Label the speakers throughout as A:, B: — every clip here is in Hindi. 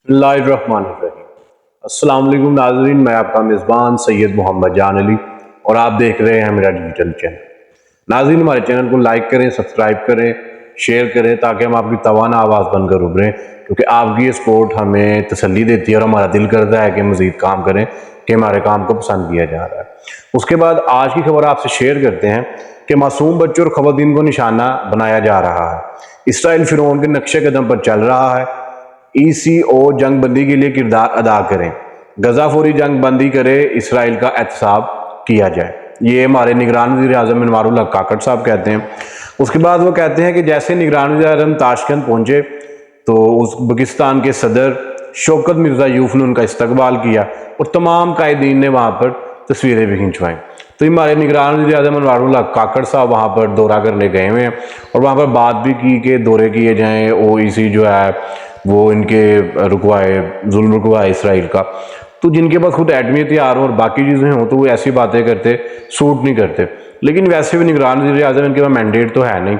A: बिस्मिल्लाहिर्रहमानिर्रहीम। अस्सलाम वालेकुम नाज़रीन, मैं आपका मेज़बान सैयद मोहम्मद जान अली और आप देख रहे हैं मेरा डिजिटल चैनल। नाज़रीन, हमारे चैनल को लाइक करें, सब्सक्राइब करें, शेयर करें ताकि हम आपकी तवाना आवाज़ बनकर उभरें, क्योंकि आपकी ये सपोर्ट हमें तसल्ली देती है और हमारा दिल करता है कि मज़ीद काम करें, कि हमारे काम को पसंद किया जा रहा है। उसके बाद आज की खबर आपसे शेयर करते हैं कि मासूम बच्चों और ख़वातीन को निशाना बनाया जा रहा है। इसराइल फ़िरौन के नक्शे कदम पर चल रहा है। ECO जंग बंदी के लिए किरदार अदा करें, गजा फौरी जंग बंदी करे, इसराइल का एहतसाब किया जाए। ये हमारे निगरान वज़ीर आज़म अनवारुल हक काकड़ साहब कहते हैं। उसके बाद वो कहते हैं कि जैसे निगरान वज़ीर आज़म ताशकंद पहुंचे तो उज़्बेकिस्तान के सदर शौकत मिर्ज़ायोफ ने उनका इस्तकबाल किया और तमाम कायदीन ने वहाँ पर तस्वीरें भी खिंचवाईं। तो हमारे निगरान वज़ीर आज़म अनवारुल हक काकड़ साहब वहाँ पर दौरा करने गए हुए हैं और वहाँ पर बात भी की कि दौरे किए जाएँ। OIC जो है वो इनके जुल्म रुकवाए इसराइल का। तो जिनके पास खुद एटमी हथियार और बाकी चीज़ें हों तो वो ऐसी बातें करते, सूट नहीं करते। लेकिन वैसे भी निगरान वज़ीर आज़म इनके पास मैंडेट तो है नहीं,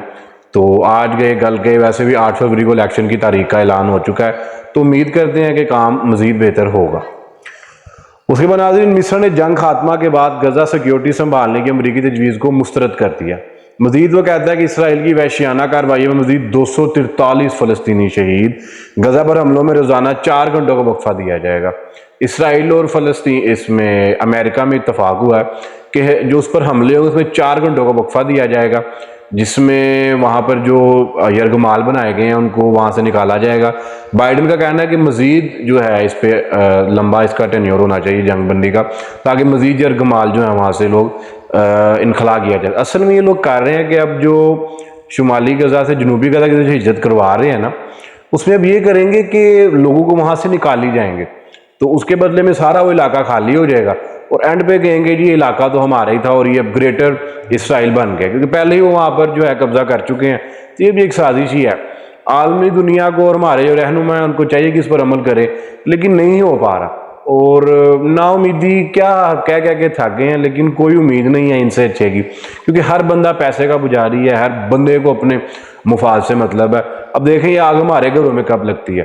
A: तो आज गए कल गए। वैसे भी 8 फरवरी को इलेक्शन की तारीख का ऐलान हो चुका है, तो उम्मीद करते हैं कि काम मज़ीद बेहतर होगा। उसके बाद नाज़रीन, मिस्र ने जंग खात्मा के बाद गजा सिक्योरिटी संभालने की अमरीकी तजवीज़ को मुस्तरद कर दिया। मजीद वो कहता है कि इसराइल की वहशियाना कार्रवाई में मजीद 243 फ़लस्तीनी शहीद। गजा पर हमलों में रोज़ाना 4 घंटों का वक्फा दिया जाएगा। इसराइल और फ़लस्तीन, इसमें अमेरिका में इत्तफाक हुआ है कि जो उस पर हमले होंगे उसमें 4 घंटों का वक्फा दिया जाएगा, जिसमें वहाँ पर जो यरगमाल बनाए गए हैं उनको वहाँ से निकाला जाएगा। बाइडन का कहना है कि मज़ीद जो है इस पर लंबा इसका टेन्योर होना चाहिए जंगबंदी का, ताकि मज़ीद यरगमाल जो है वहाँ से लोग इनखला किया जाए। असल में ये लोग कर रहे हैं कि अब जो शुमाली गजा से जनूबी गजा की जो हिज्जत करवा रहे हैं ना, उसमें अब ये करेंगे कि लोगों को वहाँ से निकाल ही जाएंगे, तो उसके बदले में सारा वो इलाका खाली हो जाएगा और एंड पे कहेंगे जी ये इलाका तो हमारा ही था और ये अब ग्रेटर इसराइल बन गया, क्योंकि पहले ही वो वहाँ पर जो है कब्जा कर चुके हैं। तो ये भी एक साजिश ही है। आलमी दुनिया को और हमारे जो रहनुमा हैं उनको चाहिए कि इस पर अमल करें, लेकिन नहीं हो पा रहा और नाउमीदी क्या कह कह के थक गए हैं, लेकिन कोई उम्मीद नहीं है इनसे अच्छे की, क्योंकि हर बंदा पैसे का पुजारी है, हर बंदे को अपने मुफाद से मतलब है। अब देखें ये आग हमारे घरों में कब लगती है,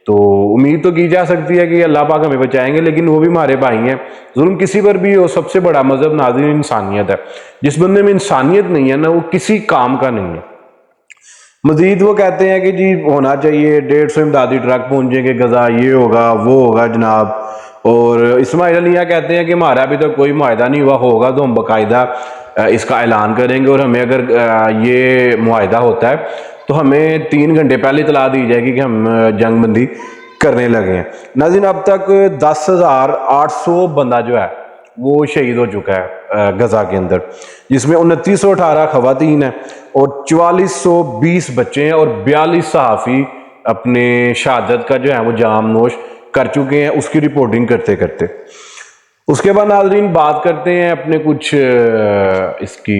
A: तो उम्मीद तो की जा सकती है कि अल्लाह पाक हमें बचाएंगे, लेकिन वो भी हमारे भाई हैं। जुल्म किसी पर भी हो, सबसे बड़ा मजहब नाज़रीन इंसानियत है। जिस बंदे में इंसानियत नहीं है ना, वो किसी काम का नहीं है। मजीद वो कहते हैं कि जी होना चाहिए 150 इमदादी ट्रक पहुंचेंगे गजा, ये होगा वो होगा जनाब। और इस्माइल अलिया कहते हैं कि हमारा अभी तक कोई मुआहदा नहीं हुआ, होगा तो हम बाकायदा इसका ऐलान करेंगे और हमें अगर ये मुआहदा होता है तो हमें 3 घंटे पहले इतला दी जाएगी कि हम जंगबंदी करने लगे हैं। नाज़रीन, अब तक 10,800 बंदा जो है वो शहीद हो चुका है गजा के अंदर, जिसमें 2918 खवातीन हैं और 4420 बच्चे हैं और 42 सहाफ़ी अपने शहादत का जो है वो जाम नोश कर चुके हैं, उसकी रिपोर्टिंग करते करते। उसके बाद नाज़रीन बात करते हैं अपने कुछ इसकी,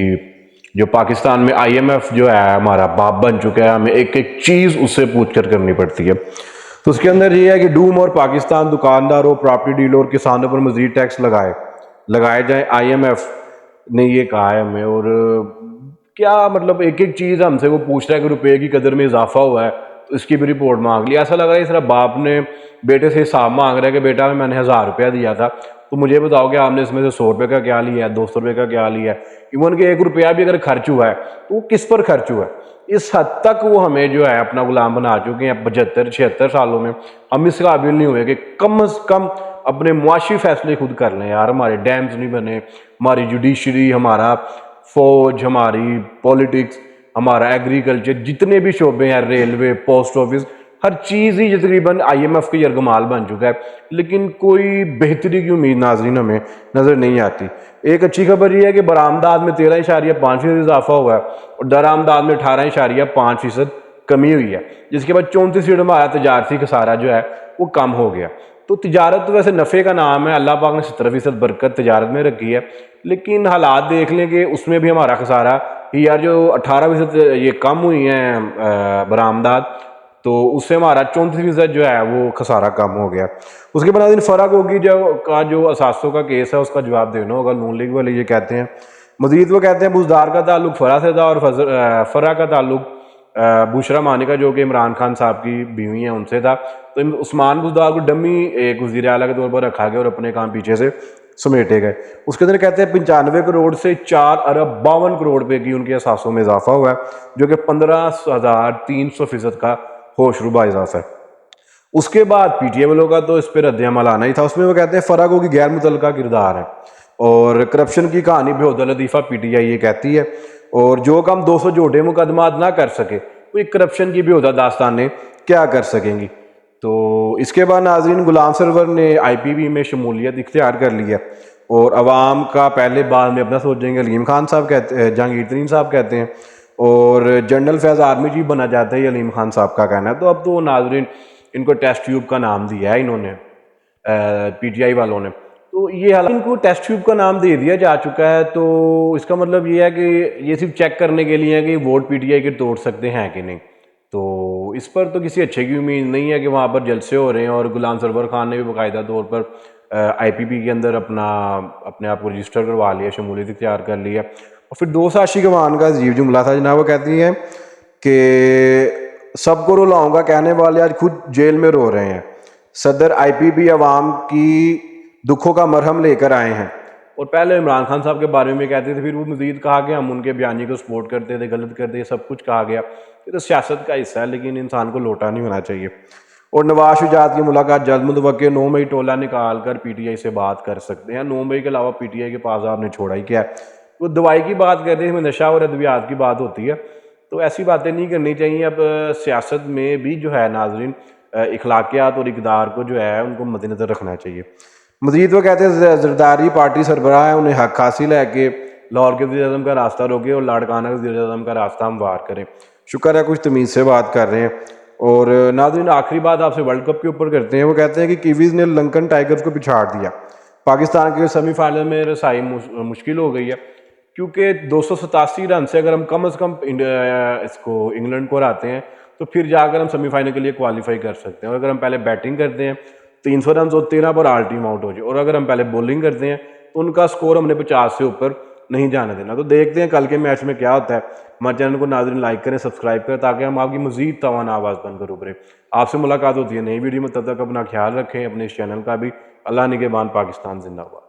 A: जो पाकिस्तान में IMF जो है हमारा बाप बन चुका है, हमें एक एक चीज़ उससे पूछ कर करनी पड़ती है। तो उसके अंदर ये है कि डूम और पाकिस्तान दुकानदारों, प्रॉपर्टी डीलर और किसानों पर मज़ीद टैक्स लगाए जाए। IMF ने ये कहा है हमें, और क्या मतलब एक एक चीज़ हमसे वो पूछ रहा है कि रुपये की कदर में इजाफा हुआ है तो इसकी भी रिपोर्ट मांग ली। ऐसा लग रहा है सिर्फ बाप ने बेटे से हिसाब मांग रहा है कि बेटा मैंने 1000 रुपया दिया था तो मुझे बताओ कि आपने इसमें से 100 रुपये का क्या लिया है, 200 रुपये का क्या लिया है। इवन कि 1 रुपया भी अगर खर्च हुआ है तो वो किस पर खर्च हुआ है। इस हद तक वो हमें जो है अपना गुलाम बना चुके हैं। 75-76 सालों में हम इस काबिल नहीं हुए कि कम अज़ कम अपने मुआशी फैसले खुद कर लें। यार हमारे डैम्स नहीं बने, हमारी जुडिशरी, हमारा फौज, हमारी पॉलिटिक्स, हमारा एग्रीकल्चर, जितने भी शोबे हैं, रेलवे, पोस्ट ऑफिस, हर चीज़ ही तकरीबन IMF के यरगमाल बन चुका है, लेकिन कोई बेहतरी की उम्मीद नाज़रीन हमें नज़र नहीं आती। एक अच्छी खबर यह है कि बरामदात में 13.5% इजाफा हुआ है और दरामदात में 18.5% कमी हुई है, जिसके बाद 34% हमारा तजारती खसारा जो है वो कम हो गया। तो तिजारत तो वैसे नफ़े का नाम है, अल्लाह पाक ने 17% बरकत तिजारत में रखी है, लेकिन हालात देख लें कि उसमें भी हमारा खसारा यार जो 18% ये कम हुई हैं बरामदात, तो उससे हमारा 34% जो है वो खसारा कम हो गया। उसके बाद फ़र्क होगी जो असासों का केस है उसका जवाब देना होगा। नून लीग वाले ये कहते हैं। मजीद वो कहते हैं बुजदार का ताल्लुक फ़रा से था और फ़रा का ताल्लुक बुशरा मानिका जो कि इमरान खान साहब की बीवी हैं उनसे था। तो उस्मान बुजदार को डमी एक वज़ीर आला के तौर पर रखा गया और अपने काम पीछे से समेटे गए। उसके अंदर कहते हैं 95 करोड़ से 4 अरब 52 करोड़ रुपए की उनके असासों में इजाफा हुआ है, जो कि 15,300% का होशरुबा इजाफा है। उसके बाद पीटीआई वालों का तो इस पर रद्द-ए-अमल आना ही था। उसमें वो कहते हैं फ़र्क हो कि गैर मुतल्लका किरदार है और करप्शन की कहानी बेहुदा लतीफ़ा पीटीआई ये कहती है। और जो काम 200 झूठे मुकदमात ना कर सके वो एक करप्शन की बेहुदा दास्तानें क्या कर सकेंगी। तो इसके बाद नाज़रीन गुलाम सरवर ने IPB में शमूलियत इख्तियार कर लिया और अवाम का पहले बाद में अपना सोचेंगे। अलीम खान साहब कहते हैं, जहांगीर तरीन साहब कहते हैं और जनरल फैज़ आर्मी चीफ बना जाता है अलीम खान साहब का कहना है। तो अब तो नाज़रीन इनको टेस्ट ट्यूब का नाम दिया है इन्होंने PTI वालों ने। तो ये हालांकि इनको टेस्ट ट्यूब का नाम दे दिया जा चुका है। तो इसका मतलब ये है कि ये सिर्फ चेक करने के लिए है कि वोट PTI के तोड़ सकते हैं कि नहीं। तो इस पर तो किसी अच्छे की उम्मीद नहीं है कि वहाँ पर जलसे हो रहे हैं। और गुलाम सरवर खान ने भी बाकायदा तौर पर IPB के अंदर अपने आप को रजिस्टर करवा लिया, शमूलियत इख्तियार कर लिया। और फिर दोस्त आशिक अमान का अजीब जुमला था जनाब, वो कहती हैं कि सबको रुलाऊंगा कहने वाले आज खुद जेल में रो रहे हैं। सदर IPB अवाम की दुखों का मरहम लेकर आए हैं। और पहले इमरान खान साहब के बारे में कहते थे, फिर वो मजीद कहा कि हम उनके बयानी को सपोर्ट करते थे, गलत करते थे, सब कुछ कहा गया। ये तो सियासत का हिस्सा है, लेकिन इंसान को लोटा नहीं होना चाहिए। और नवाज शुजात की मुलाकात जल्द मुतवक्किल 9 मई टोला निकाल कर PTI से बात कर सकते हैं। 9 मई के अलावा PTI के पास आपने छोड़ा ही क्या है। वो दवाई की बात करते हैं, नशा और अद्वियात की बात होती है, तो ऐसी बातें नहीं करनी चाहिए। अब सियासत में भी जो है नाजरीन इखलाकियात और इकदार को जो है उनको मद्देनजर रखना चाहिए। मजीद वो कहते हैं जरदारी पार्टी सरबराह है, उन्हें हक हासिल है कि लाहौर के वज़ीर आज़म का रास्ता रोके और लाड़काना के वज़ीर आज़म का रास्ता हमवार करें। शुक्र है कुछ तमीज़ से बात कर रहे हैं। और नाज़रीन आखिरी बात आपसे वर्ल्ड कप के ऊपर करते हैं। वो कहते हैं कि कीवीज़ ने लंकन टाइगर्स को पिछाड़ दिया, पाकिस्तान के सेमीफाइनल में रसाई मुश्किल हो गई है, क्योंकि 287 रन से अगर हम कम से कम इसको इंग्लैंड को हराते हैं तो फिर जाकर हम सेमीफाइनल के लिए क्वालिफाई कर सकते हैं। और अगर हम पहले बैटिंग करते हैं 300 रन और 13 पर ऑल टीम आउट हो जाए, और अगर हम पहले बॉलिंग करते हैं तो उनका स्कोर हमने 50 से ऊपर नहीं जाने देना। तो देखते हैं कल के मैच में क्या होता है। हमारे चैनल को नाज़रीन लाइक करें, सब्सक्राइब करें, ताकि हम आपकी मज़ीद तवाना आवाज़ बनकर उभरें। आपसे मुलाकात होती है नई वीडियो में, तब तक अपना ख्याल रखें, अपने इस चैनल का भी। अल्लाह निगहबान, पाकिस्तान जिंदाबाद।